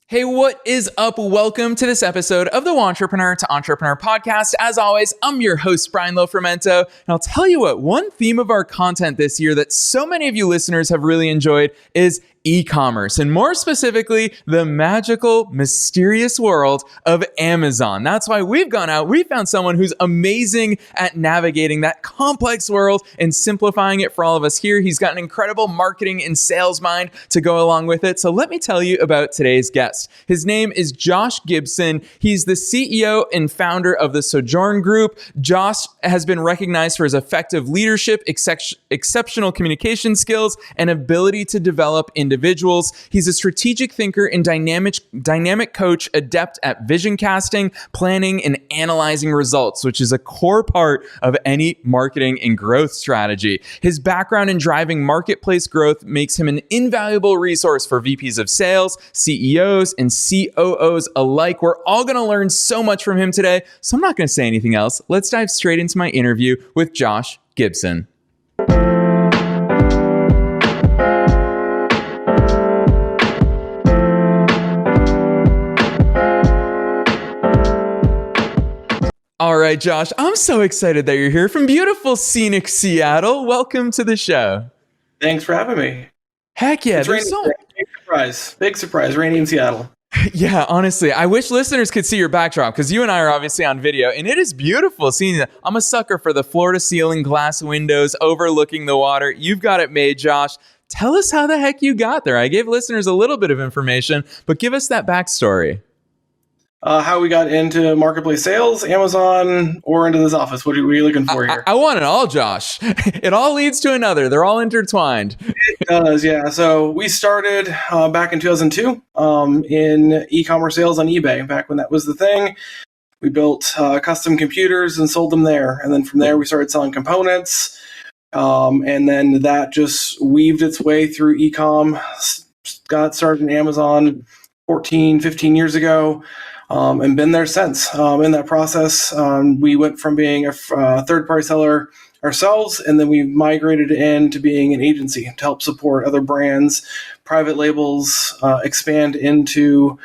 Hey, what is up? Welcome to this episode of the Entrepreneur to Entrepreneur podcast. As always, I'm your host, Brian Lofrumento. And I'll tell you what, one theme of our content this year that so many of you listeners have really enjoyed is e-commerce, and more specifically, the magical, mysterious world of Amazon. That's why we've gone out, we found someone who's amazing at navigating that complex world and simplifying it for all of us here. He's got an incredible marketing and sales mind to go along with it. So let me tell you about today's guest. His name is Josh Gibson. He's the CEO and founder of the Sojourn Group. Josh has been recognized for his effective leadership, exceptional communication skills, and ability to develop individuals. He's a strategic thinker and dynamic coach, adept at vision casting, planning, and analyzing results, which is a core part of any marketing and growth strategy. His background in driving marketplace growth makes him an invaluable resource for VPs of Sales, CEOs, and COOs alike. We're all going to learn so much from him today, so I'm not going to say anything else. Let's dive straight into my interview with Josh Gibson. All right, Josh, I'm so excited that you're here from beautiful, scenic Seattle. Welcome to the show. Thanks for having me. Heck yeah. It's raining. Big surprise. Rainy in Seattle. Yeah, honestly, I wish listeners could see your backdrop because you and I are obviously on video and it is beautiful seeing that. I'm a sucker for the floor to ceiling glass windows overlooking the water. You've got it made, Josh. Tell us how the heck you got there. I gave listeners a little bit of information, but give us that backstory. How we got into marketplace sales, Amazon, or into this office. What are you looking for here? I want it all, Josh. It all leads to another. They're all intertwined. It does, yeah. So we started back in 2002 in e-commerce sales on eBay, back when that was the thing. We built custom computers and sold them there. And then from there, we started selling components. And then that just weaved its way through e-com. Got started in Amazon 14, 15 years ago. And been there since. In that process, we went from being a third-party seller ourselves, and then we migrated into being an agency to help support other brands, private labels, expand into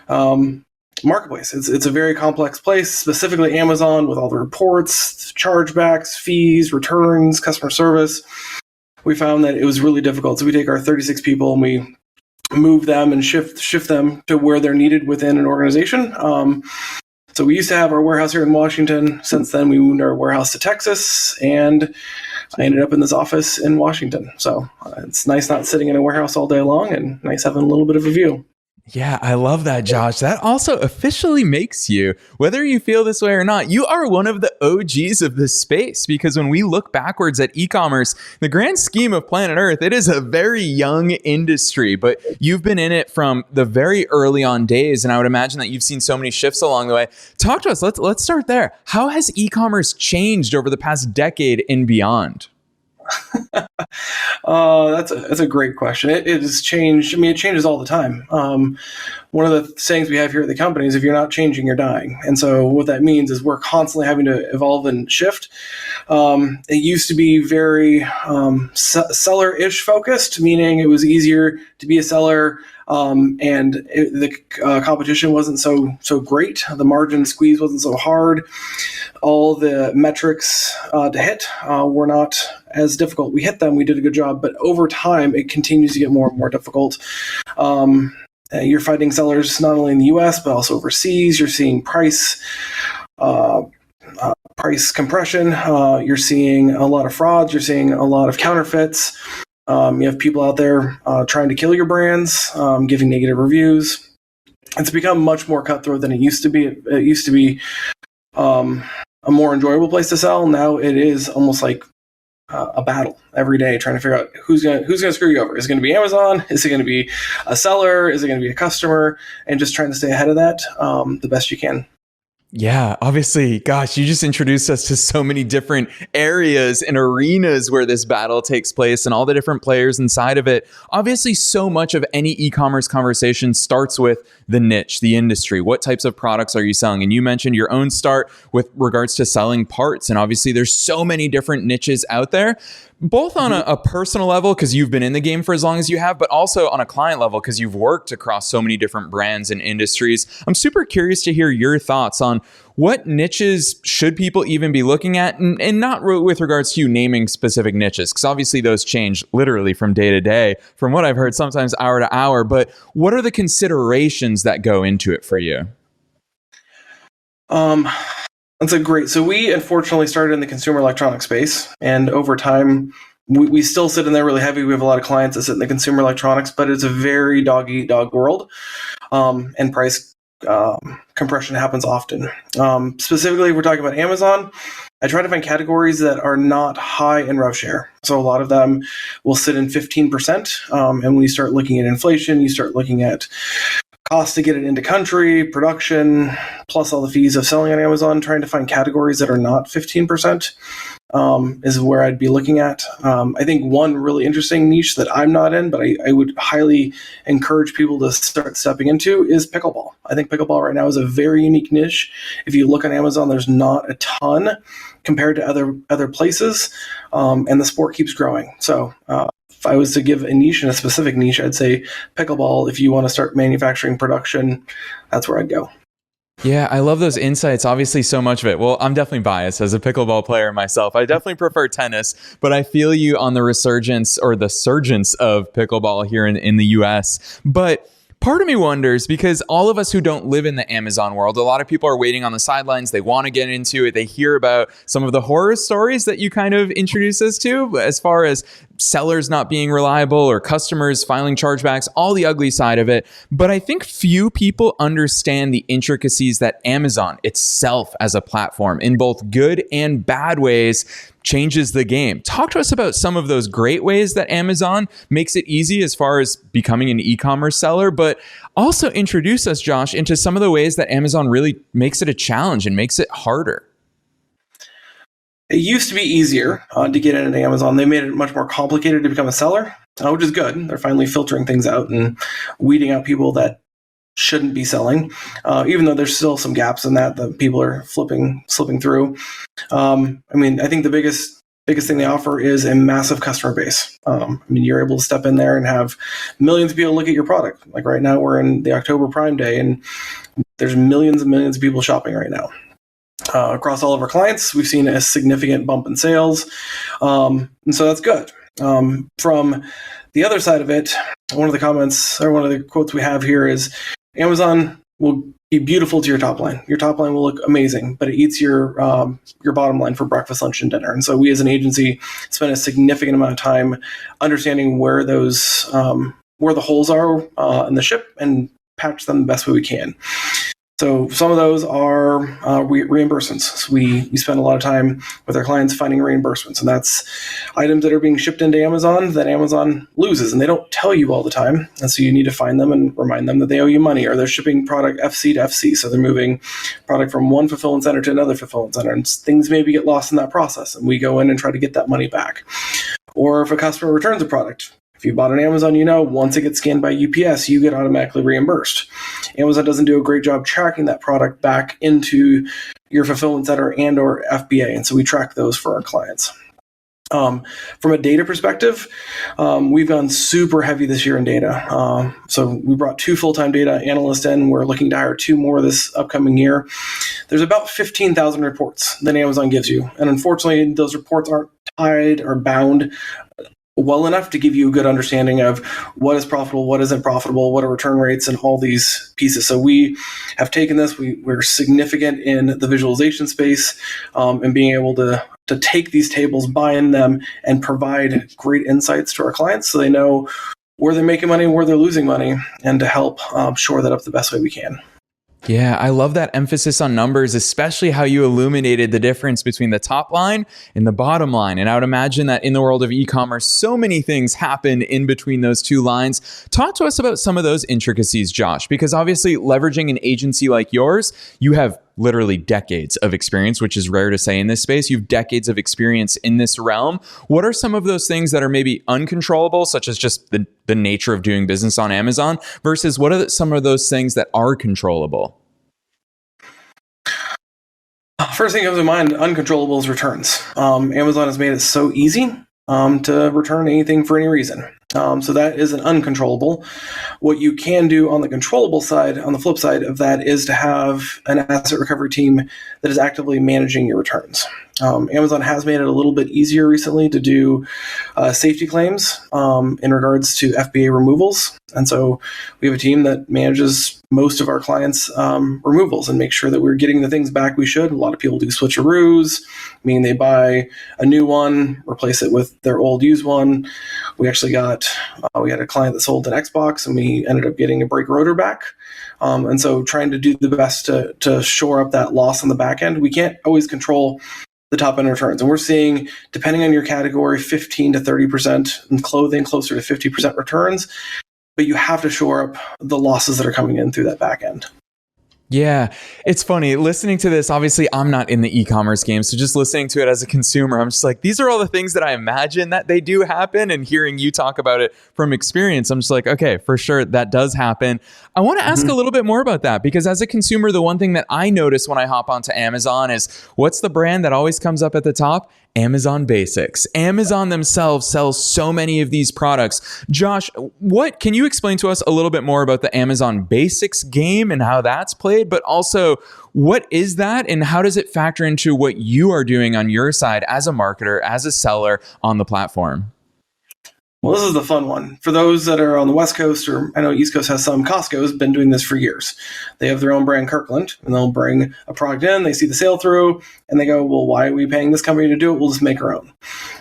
marketplace. It's a very complex place, specifically Amazon, with all the reports, chargebacks, fees, returns, customer service. We found that it was really difficult, so we take our 36 people and we move them and shift them to where they're needed within an organization. So we used to have our warehouse here in Washington. Since then, we moved our warehouse to Texas, and I ended up in this office in Washington. So it's nice not sitting in a warehouse all day long, and nice having a little bit of a view. Yeah, I love that, Josh. That also officially makes you, whether you feel this way or not, you are one of the OGs of this space, because when we look backwards at e-commerce, the grand scheme of planet Earth, it is a very young industry, but you've been in it from the very early on days, and I would imagine that you've seen so many shifts along the way. Talk to us. Let's start there. How has e-commerce changed over the past decade and beyond? That's a great question. It has changed. I mean, it changes all the time. One of the sayings we have here at the company is, if you're not changing, you're dying. And so what that means is we're constantly having to evolve and shift. It used to be very seller-ish focused, meaning it was easier to be a seller, and the competition wasn't so great. The margin squeeze wasn't so hard. All the metrics to hit were not as difficult. We hit them, we did a good job, but over time, it continues to get more and more difficult. You're fighting sellers not only in the US, but also overseas. You're seeing price compression. You're seeing a lot of frauds. You're seeing a lot of counterfeits. You have people out there trying to kill your brands, giving negative reviews. It's become much more cutthroat than it used to be. It used to be a more enjoyable place to sell. Now it is almost like a battle every day, trying to figure out who's gonna screw you over. Is it going to be Amazon? Is it going to be a seller? Is it going to be a customer? And just trying to stay ahead of that the best you can. Yeah, obviously, gosh, you just introduced us to so many different areas and arenas where this battle takes place and all the different players inside of it. Obviously, so much of any e-commerce conversation starts with the niche, the industry. What types of products are you selling? And you mentioned your own start with regards to selling parts. And obviously, there's so many different niches out there. both on a personal level, because you've been in the game for as long as you have, but also on a client level, because you've worked across so many different brands and industries. I'm super curious to hear your thoughts on what niches should people even be looking at, and not with regards to you naming specific niches, because obviously those change literally from day to day, from what I've heard, sometimes hour to hour. But what are the considerations that go into it for you? That's a great. So we unfortunately started in the consumer electronics space, and over time, we still sit in there really heavy. We have a lot of clients that sit in the consumer electronics, but it's a very dog eat dog world, and price compression happens often. Specifically, if we're talking about Amazon, I try to find categories that are not high in rev share. So a lot of them will sit in 15%. And when you start looking at inflation, you start looking at cost to get it into country, production, plus all the fees of selling on Amazon. Trying to find categories that are not 15% is where I'd be looking at. I think one really interesting niche that I'm not in, but I would highly encourage people to start stepping into, is pickleball. I think pickleball right now is a very unique niche. If you look on Amazon, there's not a ton compared to other places, and the sport keeps growing. So if I was to give a niche and a specific niche, I'd say pickleball. If you want to start manufacturing production, that's where I'd go. Yeah, I love those insights. Obviously, so much of it. Well, I'm definitely biased as a pickleball player myself. I definitely prefer tennis, but I feel you on the resurgence or the surgence of pickleball here in the US. But part of me wonders, because all of us who don't live in the Amazon world, a lot of people are waiting on the sidelines. They want to get into it. They hear about some of the horror stories that you kind of introduce us to, as far as sellers not being reliable or customers filing chargebacks, all the ugly side of it. But I think few people understand the intricacies that Amazon itself as a platform, in both good and bad ways, changes the game. Talk to us about some of those great ways that Amazon makes it easy as far as becoming an e-commerce seller, but also introduce us, Josh, into some of the ways that Amazon really makes it a challenge and makes it harder. It used to be easier to get into Amazon. They made it much more complicated to become a seller, which is good. They're finally filtering things out and weeding out people that shouldn't be selling, even though there's still some gaps in that people are slipping through. I think the biggest thing they offer is a massive customer base. You're able to step in there and have millions of people look at your product. Like right now, we're in the October Prime Day, and there's millions and millions of people shopping right now. Across all of our clients, we've seen a significant bump in sales, and so that's good. From the other side of it, one of the comments or one of the quotes we have here is, Amazon will be beautiful to your top line. Your top line will look amazing, but it eats your bottom line for breakfast, lunch, and dinner. And so we as an agency spend a significant amount of time understanding where those where the holes are in the ship and patch them the best way we can. So some of those are reimbursements. So we spend a lot of time with our clients finding reimbursements, and that's items that are being shipped into Amazon that Amazon loses, and they don't tell you all the time. And so you need to find them and remind them that they owe you money, or they're shipping product FC to FC. So they're moving product from one fulfillment center to another fulfillment center, and things maybe get lost in that process, and we go in and try to get that money back. Or if a customer returns a product, if you bought on Amazon, once it gets scanned by UPS, you get automatically reimbursed. Amazon doesn't do a great job tracking that product back into your fulfillment center and or FBA, and so we track those for our clients. From a data perspective, we've gone super heavy this year in data. So we brought 2 full-time data analysts in. We're looking to hire 2 more this upcoming year. There's about 15,000 reports that Amazon gives you, and unfortunately, those reports aren't tied or bound well enough to give you a good understanding of what is profitable, what isn't profitable, what are return rates, and all these pieces. So we have taken this, we're significant in the visualization space, and being able to take these tables, bind them, and provide great insights to our clients so they know where they're making money, where they're losing money, and to help shore that up the best way we can. Yeah, I love that emphasis on numbers, especially how you illuminated the difference between the top line and the bottom line. And I would imagine that in the world of e-commerce, so many things happen in between those two lines. Talk to us about some of those intricacies, Josh, because obviously leveraging an agency like yours, you have literally decades of experience, which is rare to say in this space. You have decades of experience in this realm. What are some of those things that are maybe uncontrollable, such as just the nature of doing business on Amazon, versus what are some of those things that are controllable? First thing comes to mind, uncontrollable is returns. Amazon has made it so easy to return anything for any reason. So that is an uncontrollable. What you can do on the controllable side, on the flip side of that, is to have an asset recovery team that is actively managing your returns. Amazon has made it a little bit easier recently to do safety claims in regards to FBA removals. And so we have a team that manages most of our clients' removals and makes sure that we're getting the things back we should. A lot of people do switcheroos, meaning they buy a new one, replace it with their old used one. We actually we had a client that sold an Xbox and we ended up getting a brake rotor back. And so trying to do the best to shore up that loss on the back end. We can't always control the top end returns. And we're seeing, depending on your category, 15 to 30%, in clothing closer to 50% returns. But you have to shore up the losses that are coming in through that back end. Yeah, it's funny listening to this. Obviously, I'm not in the e-commerce game, so just listening to it as a consumer, I'm just like, these are all the things that I imagine that they do happen. And hearing you talk about it from experience, I'm just like, okay, for sure, that does happen. I want to ask a little bit more about that, because as a consumer, the one thing that I notice when I hop onto Amazon is, what's the brand that always comes up at the top? Amazon Basics. Amazon themselves sells so many of these products. Josh, can you explain to us a little bit more about the Amazon Basics game and how that's played, but also what is that and how does it factor into what you are doing on your side as a marketer, as a seller on the platform? Well, this is the fun one. For those that are on the West Coast, or I know East Coast has some, Costco's been doing this for years. They have their own brand, Kirkland, and they'll bring a product in, they see the sale through, and they go, well, why are we paying this company to do it? We'll just make our own.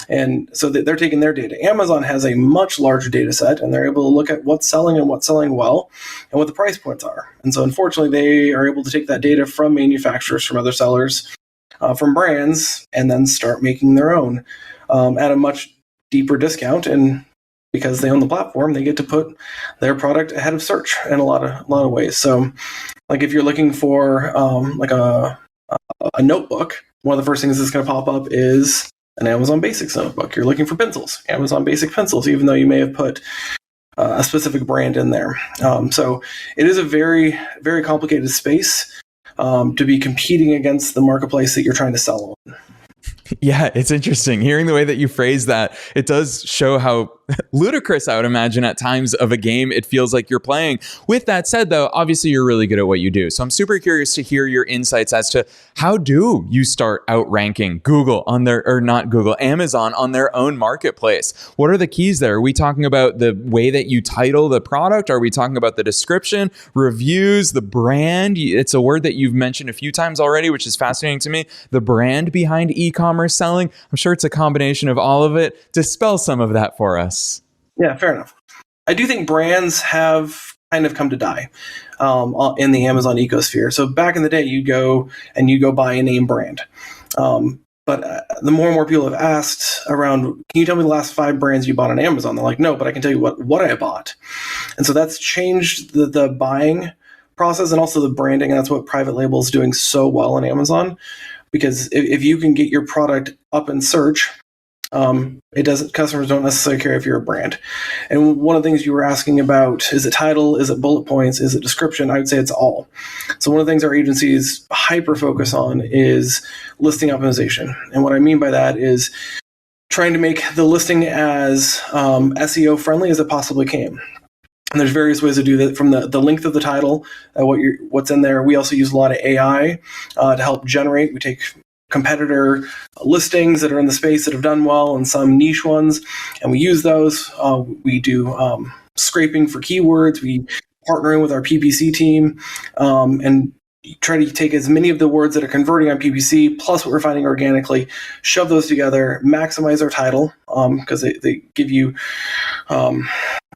And so they're taking their data. Amazon has a much larger data set, and they're able to look at what's selling and what's selling well, and what the price points are. And so unfortunately, they are able to take that data from manufacturers, from other sellers, from brands, and then start making their own at a much deeper discount. And because they own the platform, they get to put their product ahead of search in a lot of ways. So, like if you're looking for like a notebook, one of the first things that's going to pop up is an Amazon Basics notebook. You're looking for pencils, Amazon Basic pencils, even though you may have put a specific brand in there. So it is a very, very complicated space to be competing against the marketplace that you're trying to sell on. Yeah, it's interesting. Hearing the way that you phrase that, it does show how ludicrous, I would imagine, at times of a game it feels like you're playing. With that said, though, obviously you're really good at what you do. So I'm super curious to hear your insights as to how do you start outranking Amazon on their own marketplace? What are the keys there? Are we talking about the way that you title the product? Are we talking about the description, reviews, the brand? It's a word that you've mentioned a few times already, which is fascinating to me. The brand behind e-commerce selling. I'm sure it's a combination of all of it. Dispel some of that for us. Yeah, fair enough. I do think brands have kind of come to die in the Amazon ecosphere. So back in the day, you go buy a name brand. But the more and more people have asked around, can you tell me the last 5 brands you bought on Amazon? They're like, no, but I can tell you what I bought. And so that's changed the buying process and also the branding. And that's what private label is doing so well on Amazon. Because if you can get your product up in search, customers don't necessarily care if you're a brand. And one of the things you were asking about, is it title, is it bullet points, is it description? I would say it's all. So one of the things our agencies hyper focus on is listing optimization. And what I mean by that is trying to make the listing as SEO friendly as it possibly can. And there's various ways to do that, from the length of the title, what's in there. We also use a lot of AI to help generate. We take competitor listings that are in the space that have done well and some niche ones, and we use those. We do scraping for keywords. We partnering with our PPC team and try to take as many of the words that are converting on PPC plus what we're finding organically, shove those together, maximize our title because they give you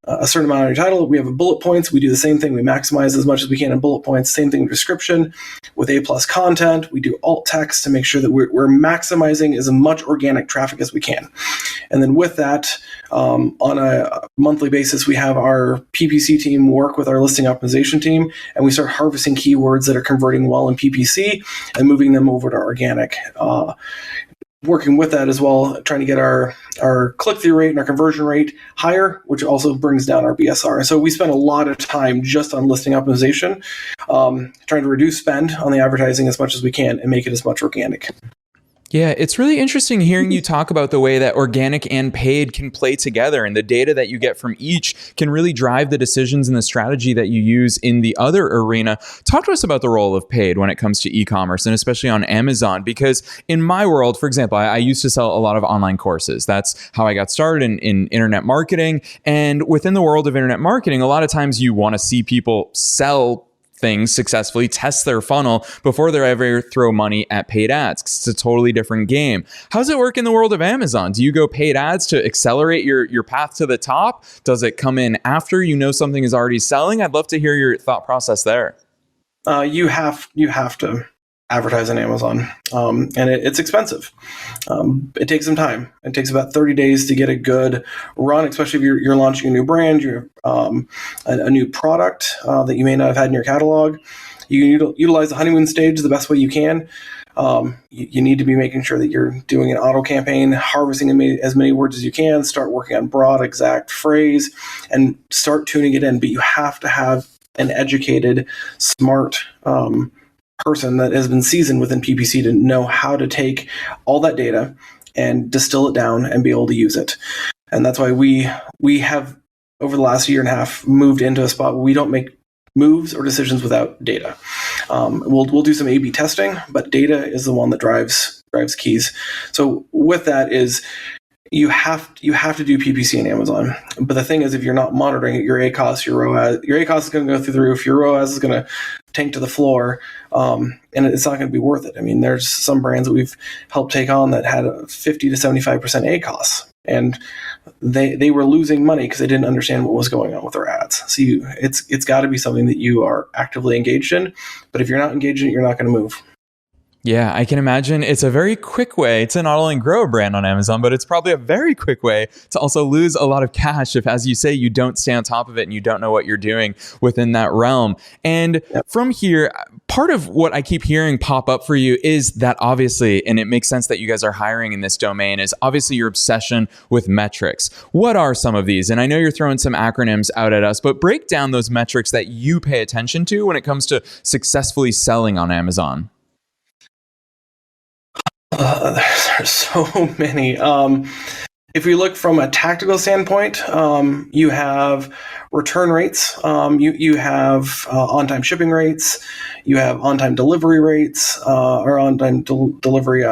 a certain amount of your title. We have bullet points. We do the same thing. We maximize as much as we can in bullet points. Same thing with description. With A+ content, we do alt text to make sure that we're maximizing as much organic traffic as we can. And then with that, on a monthly basis, we have our PPC team work with our listing optimization team, and we start harvesting keywords that are converting well in PPC and moving them over to organic. Working with that as well, trying to get our click-through rate and our conversion rate higher, which also brings down our BSR. So we spend a lot of time just on listing optimization, trying to reduce spend on the advertising as much as we can and make it as much organic. Yeah, it's really interesting hearing you talk about the way that organic and paid can play together, and the data that you get from each can really drive the decisions and the strategy that you use in the other arena. Talk to us about the role of paid when it comes to e-commerce, and especially on Amazon, because in my world, for example, I used to sell a lot of online courses. That's how I got started in internet marketing. And within the world of internet marketing, a lot of times you want to see people sell things successfully, test their funnel before they ever throw money at paid ads. It's a totally different game. How does it work in the world of Amazon? Do you go paid ads to accelerate your path to the top? Does it come in after you know something is already selling? I'd love to hear your thought process there. You have to advertise on Amazon, and it's expensive. It takes some time. It takes about 30 days to get a good run, especially if you're launching a new brand, you're a new product that you may not have had in your catalog. You can utilize the honeymoon stage the best way you can. You need to be making sure that you're doing an auto campaign, harvesting as many words as you can, start working on broad, exact phrase, and start tuning it in. But you have to have an educated, smart person that has been seasoned within PPC to know how to take all that data and distill it down and be able to use it. And that's why we have, over the last year and a half, moved into a spot where we don't make moves or decisions without data. We'll do some A/B testing, but data is the one that drives keys. So with that is you have to do PPC on Amazon. But the thing is, if you're not monitoring it, your ACOS, your ACOS is going to go through the roof. Your ROAS is going to tank to the floor, and it's not going to be worth it. I mean, there's some brands that we've helped take on that had a 50 to 75% ACOS, and they were losing money because they didn't understand what was going on with their ads. So it's got to be something that you are actively engaged in. But if you're not engaged in it, you're not going to move. Yeah, I can imagine it's a very quick way to not only grow a brand on Amazon, but it's probably a very quick way to also lose a lot of cash if, as you say, you don't stay on top of it and you don't know what you're doing within that realm. And from here, part of what I keep hearing pop up for you is that obviously, and it makes sense that you guys are hiring in this domain, is obviously your obsession with metrics. What are some of these? And I know you're throwing some acronyms out at us, but break down those metrics that you pay attention to when it comes to successfully selling on Amazon. There's so many. If we look from a tactical standpoint, you have return rates, you have on-time shipping rates, you have on-time delivery rates, or on-time delivery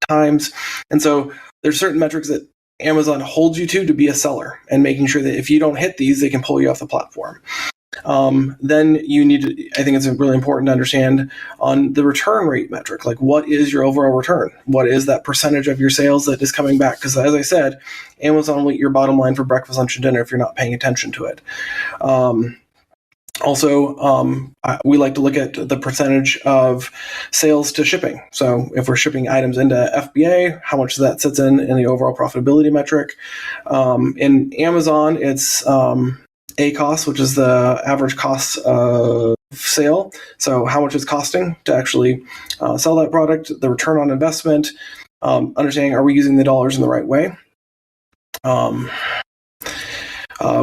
times. And so there's certain metrics that Amazon holds you to be a seller, and making sure that if you don't hit these, they can pull you off the platform. Then you need to, I think it's really important to understand on the return rate metric, like what is your overall return? What is that percentage of your sales that is coming back? Because as I said, Amazon will eat your bottom line for breakfast, lunch, and dinner if you're not paying attention to it. We like to look at the percentage of sales to shipping. So if we're shipping items into FBA, how much that sits in the overall profitability metric. In Amazon, it's ACOS, which is the average cost of sale. So how much it's costing to actually sell that product, the return on investment, understanding, are we using the dollars in the right way?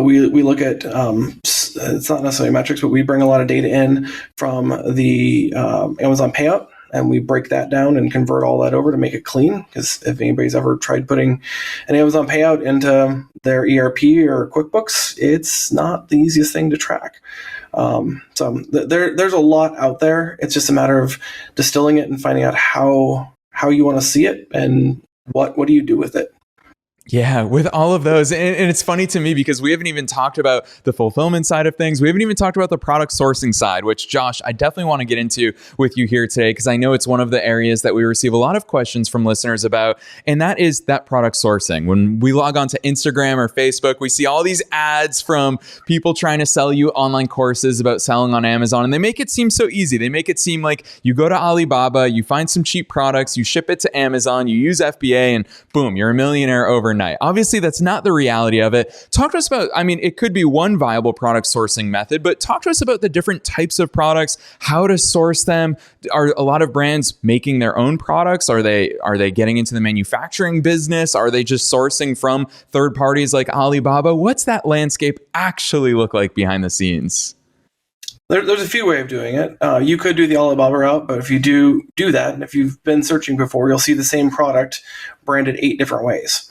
We look at, it's not necessarily metrics, but we bring a lot of data in from the Amazon payout, and we break that down and convert all that over to make it clean. Because if anybody's ever tried putting an Amazon payout into their ERP or QuickBooks, it's not the easiest thing to track. There's a lot out there. It's just a matter of distilling it and finding out how you want to see it and what do you do with it. Yeah, with all of those. And it's funny to me because we haven't even talked about the fulfillment side of things. We haven't even talked about the product sourcing side, which, Josh, I definitely want to get into with you here today because I know it's one of the areas that we receive a lot of questions from listeners about, and that is that product sourcing. When we log on to Instagram or Facebook, we see all these ads from people trying to sell you online courses about selling on Amazon, and they make it seem so easy. They make it seem like you go to Alibaba, you find some cheap products, you ship it to Amazon, you use FBA, and boom, you're a millionaire overnight. Obviously, that's not the reality of it. Talk to us about, I mean, it could be one viable product sourcing method, but talk to us about the different types of products, how to source them. Are a lot of brands making their own products? Are they getting into the manufacturing business? Are they just sourcing from third parties like Alibaba? What's that landscape actually look like behind the scenes? There's a few ways of doing it. You could do the Alibaba route, but if you do that, and if you've been searching before, you'll see the same product branded 8 different ways,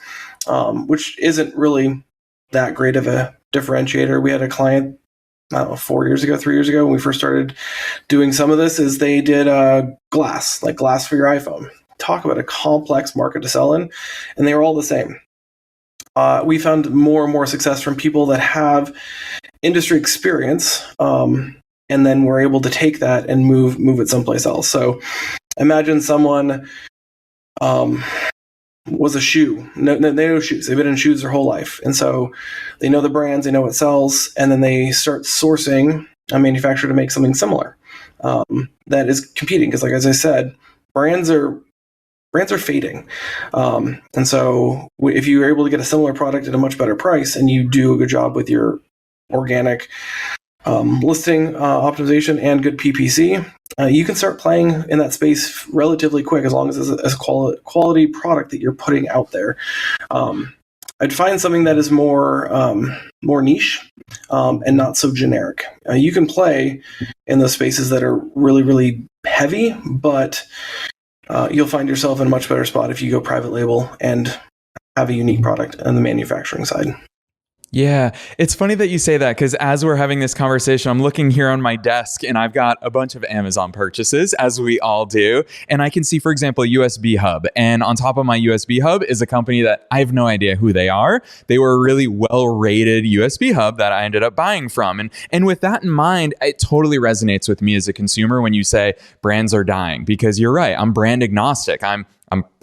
which isn't really that great of a differentiator. We had a client, I don't know, 3 years ago, when we first started doing some of this, is they did glass, like glass for your iPhone. Talk about a complex market to sell in, and they were all the same. We found more and more success from people that have industry experience, and then we're able to take that and move it someplace else. So imagine someone was a shoe. No, they know shoes. They've been in shoes their whole life. And so they know the brands, they know what sells, and then they start sourcing a manufacturer to make something similar that is competing. Because, like, as I said, brands are fading. And so if you're able to get a similar product at a much better price and you do a good job with your organic listing optimization and good PPC, you can start playing in that space relatively quick, as long as it's a quality product that you're putting out there. I'd find something that is more niche and not so generic. You can play in those spaces that are really, really heavy, but you'll find yourself in a much better spot if you go private label and have a unique product on the manufacturing side. Yeah, it's funny that you say that, because as we're having this conversation, I'm looking here on my desk and I've got a bunch of Amazon purchases, as we all do. And I can see, for example, USB Hub. And on top of my USB Hub is a company that I have no idea who they are. They were a really well-rated USB Hub that I ended up buying from. And with that in mind, it totally resonates with me as a consumer when you say brands are dying, because you're right. I'm brand agnostic.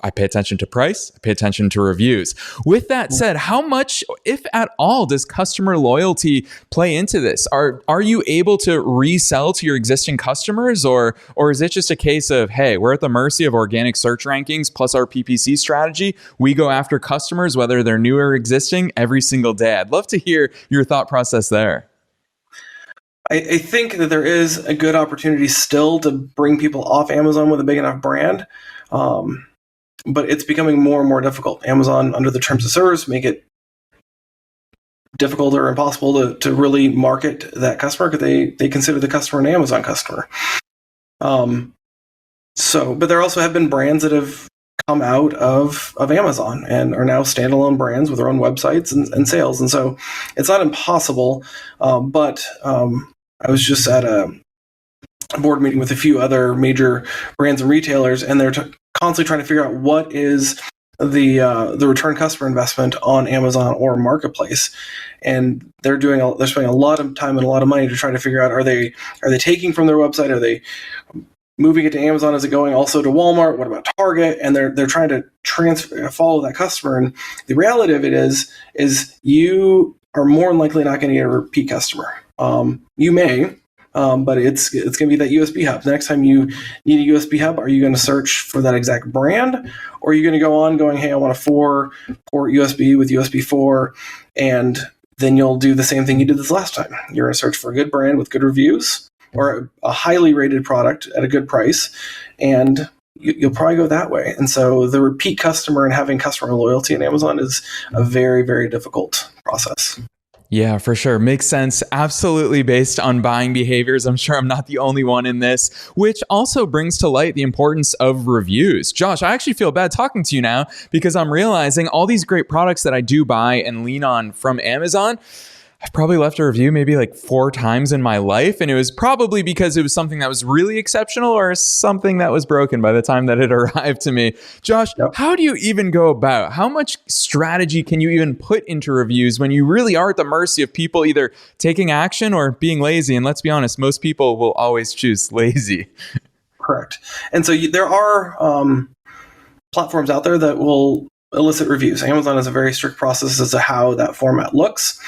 I pay attention to price. I pay attention to reviews. With that said, how much, if at all, does customer loyalty play into this? Are you able to resell to your existing customers, or is it just a case of, hey, we're at the mercy of organic search rankings plus our PPC strategy? We go after customers, whether they're new or existing, every single day. I'd love to hear your thought process there. I think that there is a good opportunity still to bring people off Amazon with a big enough brand. But it's becoming more and more difficult. Amazon, under the terms of service, make it difficult or impossible to really market that customer, because they consider the customer an Amazon customer. But there also have been brands that have come out of Amazon and are now standalone brands with their own websites and sales. And so it's not impossible, but I was just at a board meeting with a few other major brands and retailers, and they're constantly trying to figure out what is the return customer investment on Amazon or Marketplace, and they're spending a lot of time and a lot of money to try to figure out, are they taking from their website, are they moving it to Amazon, is it going also to Walmart, what about Target? And they're trying to follow that customer. And the reality of it is you are more than likely not going to get a repeat customer. You may. But it's going to be that USB hub. The next time you need a USB hub, are you going to search for that exact brand, or are you going to go on going, hey, I want a 4-port USB with USB 4, and then you'll do the same thing you did this last time. You're going to search for a good brand with good reviews, or a highly rated product at a good price, and you'll probably go that way. And so the repeat customer and having customer loyalty in Amazon is a very, very difficult process. Yeah, for sure. Makes sense. Absolutely based on buying behaviors. I'm sure I'm not the only one in this, which also brings to light the importance of reviews. Josh, I actually feel bad talking to you now, because I'm realizing all these great products that I do buy and lean on from Amazon, I've probably left a review maybe like 4 times in my life. And it was probably because it was something that was really exceptional or something that was broken by the time that it arrived to me. Josh, Yep. How do you even go about, how much strategy can you even put into reviews when you really are at the mercy of people either taking action or being lazy? And let's be honest, most people will always choose lazy. Correct. And so there are platforms out there that will elicit reviews. Amazon has a very strict process as to how that format looks.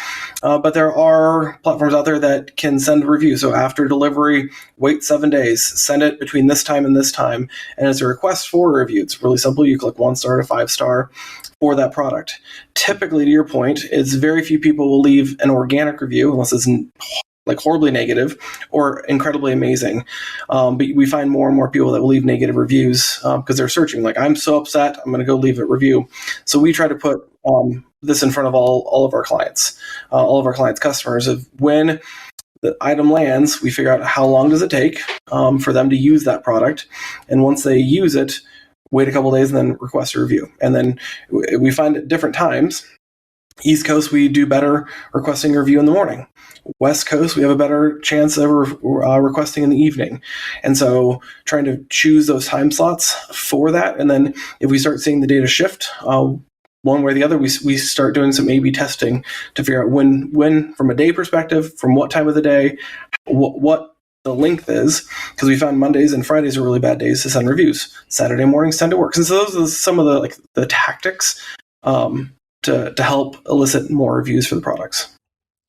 But there are platforms out there that can send a review. So after delivery, wait 7 days, send it between this time and this time. And it's a request for a review. It's really simple. You click 1 star to 5 star for that product. Typically, to your point, it's very few people will leave an organic review unless it's like horribly negative or incredibly amazing. But we find more and more people that will leave negative reviews because they're searching, like, I'm so upset, I'm going to go leave a review. So we try to put this in front of all of our clients, customers, of when the item lands, we figure out how long does it take for them to use that product. And once they use it, wait a couple of days and then request a review. And then we find at different times, East Coast, we do better requesting a review in the morning. West Coast, we have a better chance of requesting in the evening. And so trying to choose those time slots for that. And then if we start seeing the data shift, one way or the other, we start doing some A/B testing to figure out when from a day perspective, from what time of the day, what the length is, because we found Mondays and Fridays are really bad days to send reviews. Saturday mornings tend to work. And so those are some of the tactics to help elicit more reviews for the products.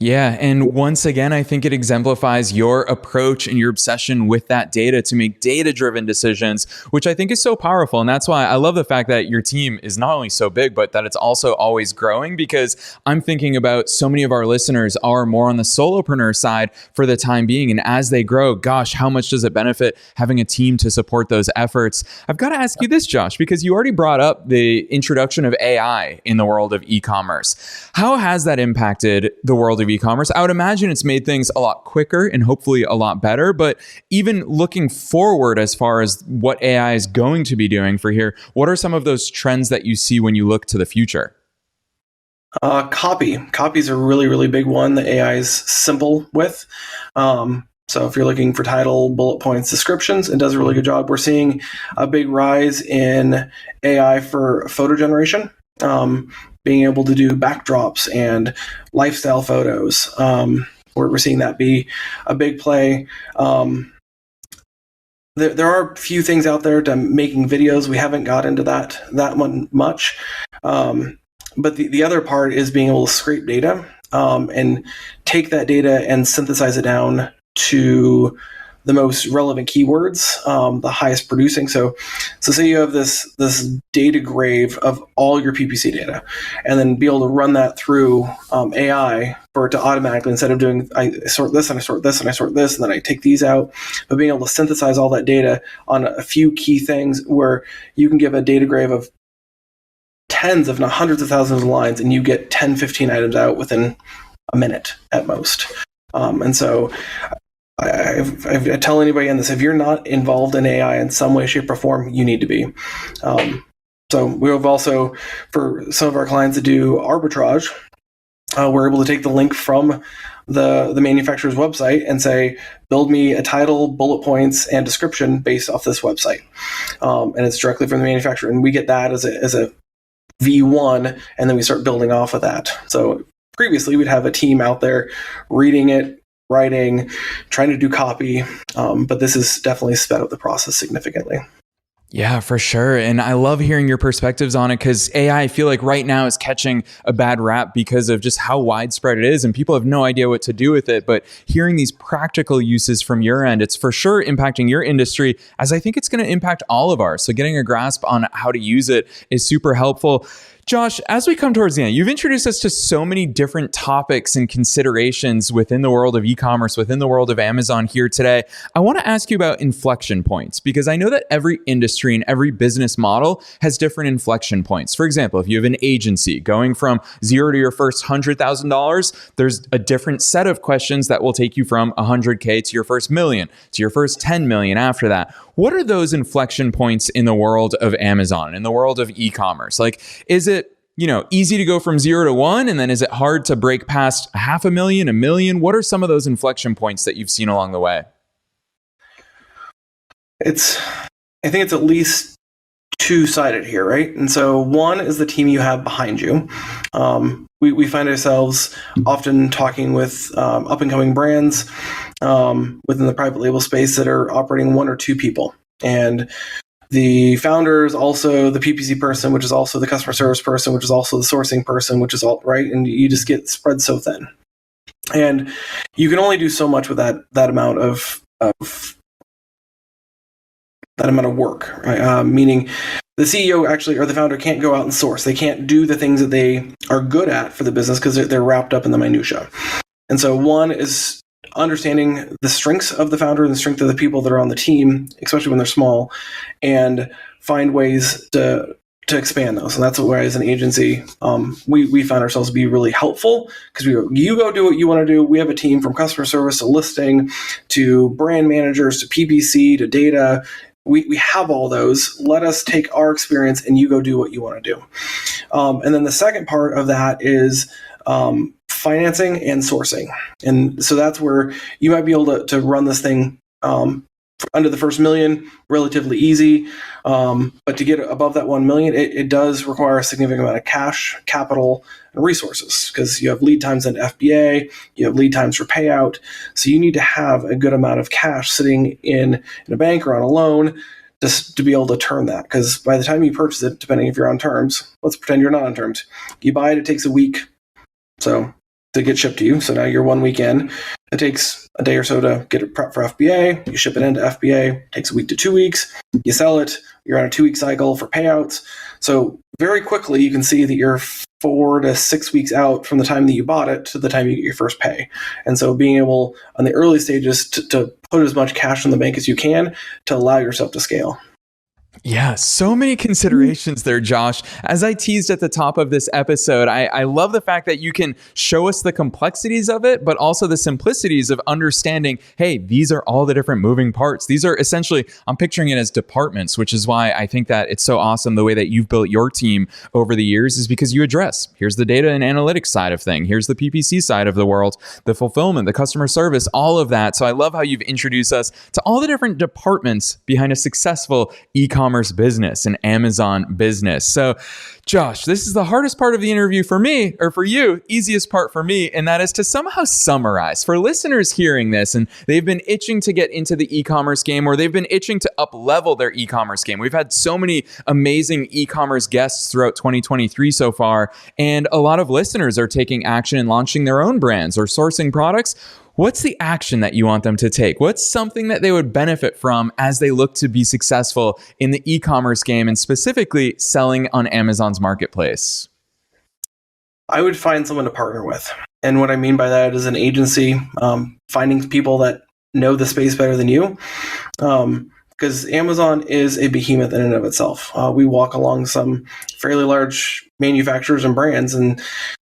Yeah. And once again, I think it exemplifies your approach and your obsession with that data to make data-driven decisions, which I think is so powerful. And that's why I love the fact that your team is not only so big, but that it's also always growing, because I'm thinking about so many of our listeners are more on the solopreneur side for the time being. And as they grow, gosh, how much does it benefit having a team to support those efforts? I've got to ask you this, Josh, because you already brought up the introduction of AI in the world of e-commerce. How has that impacted the world of e-commerce? I would imagine it's made things a lot quicker and hopefully a lot better, but even looking forward as far as what AI is going to be doing for here, what are some of those trends that you see when you look to the future? Copy is a really, really big one that AI is simple with. So if you're looking for title, bullet points, descriptions, it does a really good job. We're seeing a big rise in AI for photo generation. Being able to do backdrops and lifestyle photos. We're seeing that be a big play. There are a few things out there to making videos. We haven't got into that one much. But the other part is being able to scrape data and take that data and synthesize it down to the most relevant keywords, the highest producing. So say you have this data grave of all your PPC data, and then be able to run that through AI for it to automatically, instead of doing, I sort this and I sort this and I sort this, and then I take these out, but being able to synthesize all that data on a few key things where you can give a data grave of tens, if not hundreds of thousands of lines, and you get 10, 15 items out within a minute at most. And so I tell anybody in this, if you're not involved in AI in some way, shape, or form, you need to be. So we have also, for some of our clients that do arbitrage, we're able to take the link from the manufacturer's website and say, build me a title, bullet points, and description based off this website. And it's directly from the manufacturer. And we get that as a V1, and then we start building off of that. So previously, we'd have a team out there reading it, writing, trying to do copy, but this has definitely sped up the process significantly. Yeah, for sure. And I love hearing your perspectives on it, because AI, I feel like right now is catching a bad rap because of just how widespread it is, and people have no idea what to do with it. But hearing these practical uses from your end, it's for sure impacting your industry, as I think it's going to impact all of ours. So getting a grasp on how to use it is super helpful. Josh, as we come towards the end, you've introduced us to so many different topics and considerations within the world of e-commerce, within the world of Amazon here today. I want to ask you about inflection points, because I know that every industry and every business model has different inflection points. For example, if you have an agency going from zero to your first $100,000, there's a different set of questions that will take you from $100K to your first million, to your first 10 million after that. What are those inflection points in the world of Amazon, in the world of e-commerce? Like, is it, easy to go from 0 to 1? And then is it hard to break past 500,000, 1 million? What are some of those inflection points that you've seen along the way? I think it's at least two-sided here, right? And so one is the team you have behind you. We find ourselves often talking with up-and-coming brands within the private label space that are operating one or two people. And the founder is also the PPC person, which is also the customer service person, which is also the sourcing person, which is all right. And you just get spread so thin. And you can only do so much with that amount of work, right? Meaning the CEO actually, or the founder, can't go out and source. They can't do the things that they are good at for the business because they're wrapped up in the minutia. And so one is understanding the strengths of the founder and the strength of the people that are on the team, especially when they're small, and find ways to to expand those. And that's where, as an agency, we found ourselves to be really helpful, because you go do what you want to do. We have a team from customer service to listing to brand managers to PPC to data. We have all those. Let us take our experience and you go do what you want to do. And then the second part of that is financing and sourcing. And so that's where you might be able to run this thing under the first $1 million, relatively easy. But to get above that 1 million, it does require a significant amount of cash, capital, and resources, because you have lead times in FBA, you have lead times for payout. So you need to have a good amount of cash sitting in a bank or on a loan just to be able to turn that. Because by the time you purchase it, depending if you're on terms, let's pretend you're not on terms. You buy it, it takes a week to get shipped to you. So now you're 1 week in. It takes a day or so to get it prepped for FBA. You ship it into FBA. It takes a week to 2 weeks. You sell it. You're on a 2-week cycle for payouts. So very quickly, you can see that you're 4 to 6 weeks out from the time that you bought it to the time you get your first pay. And so being able, on the early stages, to put as much cash in the bank as you can to allow yourself to scale. Yeah, so many considerations there, Josh. As I teased at the top of this episode, I love the fact that you can show us the complexities of it, but also the simplicities of understanding, hey, these are all the different moving parts. These are essentially, I'm picturing it as departments, which is why I think that it's so awesome the way that you've built your team over the years, is because you address, here's the data and analytics side of thing, here's the PPC side of the world, the fulfillment, the customer service, all of that. So I love how you've introduced us to all the different departments behind a successful e-commerce business, an Amazon business. So, Josh, this is the hardest part of the interview for me, or for you, easiest part for me, and that is to somehow summarize for listeners hearing this, and they've been itching to get into the e-commerce game, or they've been itching to up-level their e-commerce game. We've had so many amazing e-commerce guests throughout 2023 so far, and a lot of listeners are taking action and launching their own brands or sourcing products. What's the action that you want them to take? What's something that they would benefit from as they look to be successful in the e-commerce game, and specifically selling on Amazon's marketplace? I would find someone to partner with. And what I mean by that is an agency, finding people that know the space better than you. Because Amazon is a behemoth in and of itself. We walk along some fairly large manufacturers and brands, and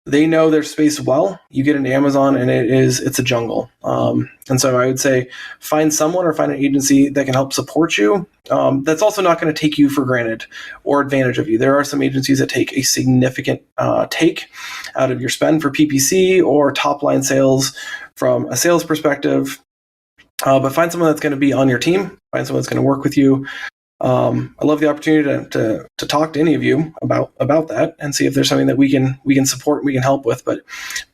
they know their space well. You get into Amazon and it's a jungle. And so I would say find someone or find an agency that can help support you. That's also not going to take you for granted or advantage of you. There are some agencies that take a significant take out of your spend for PPC or top line sales from a sales perspective. But find someone that's going to be on your team. Find someone that's going to work with you. I love the opportunity to talk to any of you about that and see if there's something that we can support and we can help with. But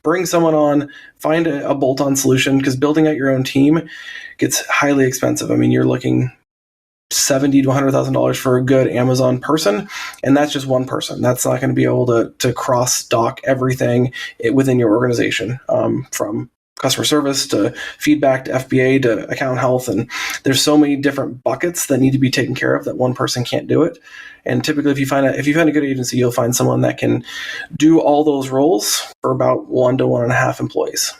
bring someone on, find a bolt-on solution, because building out your own team gets highly expensive. I mean, you're looking $70,000 to $100,000 for a good Amazon person, and that's just one person. That's not going to be able to cross-dock everything within your organization, from customer service to feedback to FBA to account health. And there's so many different buckets that need to be taken care of that one person can't do it. And typically if you find a good agency, you'll find someone that can do all those roles for about 1 to 1.5 employees.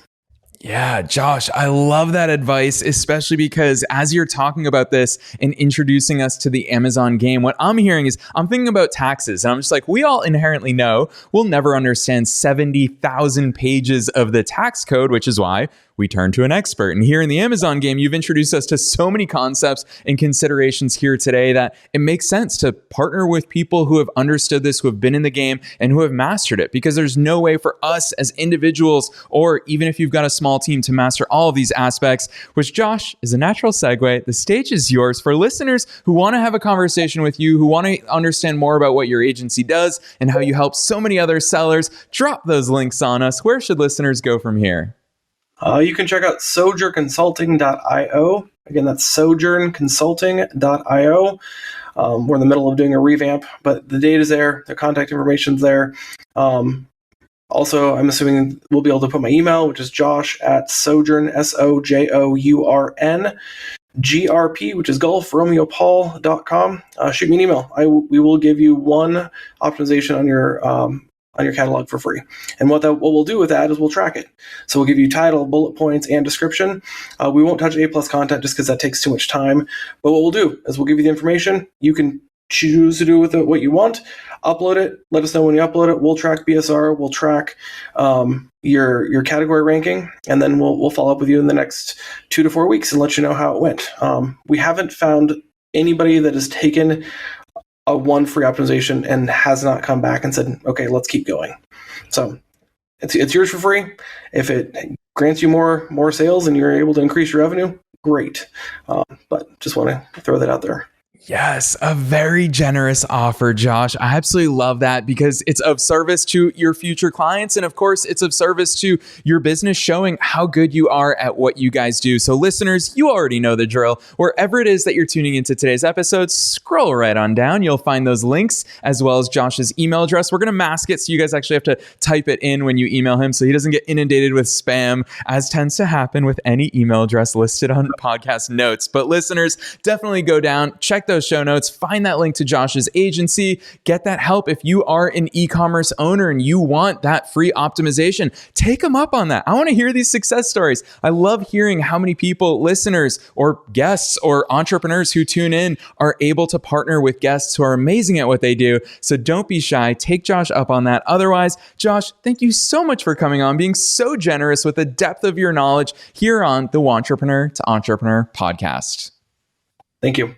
Yeah, Josh, I love that advice, especially because as you're talking about this and introducing us to the Amazon game, what I'm hearing is I'm thinking about taxes. And I'm just like, we all inherently know we'll never understand 70,000 pages of the tax code, which is why we turn to an expert. And here in the Amazon game, you've introduced us to so many concepts and considerations here today that it makes sense to partner with people who have understood this, who have been in the game, and who have mastered it. Because there's no way for us as individuals, or even if you've got a small team, to master all of these aspects, which, Josh, is a natural segue. The stage is yours for listeners who want to have a conversation with you, who want to understand more about what your agency does and how you help so many other sellers. Drop those links on us. Where should listeners go from here? You can check out sojournconsulting.io. Again, that's sojournconsulting.io. We're in the middle of doing a revamp, but the data's there, the contact information's there. Also, I'm assuming we'll be able to put my email, which is josh@sojourn, SOJOURN, GRP, which is golfromeopaul.com. Shoot me an email. We will give you one optimization on your catalog for free. And what we'll do with that is we'll track it. So we'll give you title, bullet points, and description. We won't touch A+ content just because that takes too much time. But what we'll do is we'll give you the information. You can choose to do with it what you want, upload it. Let us know when you upload it. We'll track BSR. We'll track your category ranking, and then we'll follow up with you in the next 2 to 4 weeks and let you know how it went. We haven't found anybody that has taken a one free optimization and has not come back and said, okay, let's keep going. So it's yours for free. If it grants you more sales and you're able to increase your revenue, great. But just want to throw that out there. Yes, a very generous offer, Josh. I absolutely love that because it's of service to your future clients. And of course, it's of service to your business, showing how good you are at what you guys do. So listeners, you already know the drill. Wherever it is that you're tuning into today's episode, scroll right on down. You'll find those links as well as Josh's email address. We're going to mask it so you guys actually have to type it in when you email him so he doesn't get inundated with spam, as tends to happen with any email address listed on podcast notes. But listeners, definitely go down, check those show notes, find that link to Josh's agency, get that help. If you are an e-commerce owner and you want that free optimization, take them up on that. I want to hear these success stories. I love hearing how many people, listeners or guests or entrepreneurs who tune in, are able to partner with guests who are amazing at what they do. So don't be shy. Take Josh up on that. Otherwise, Josh, thank you so much for coming on, being so generous with the depth of your knowledge here on the Wantrepreneur to Entrepreneur podcast. Thank you.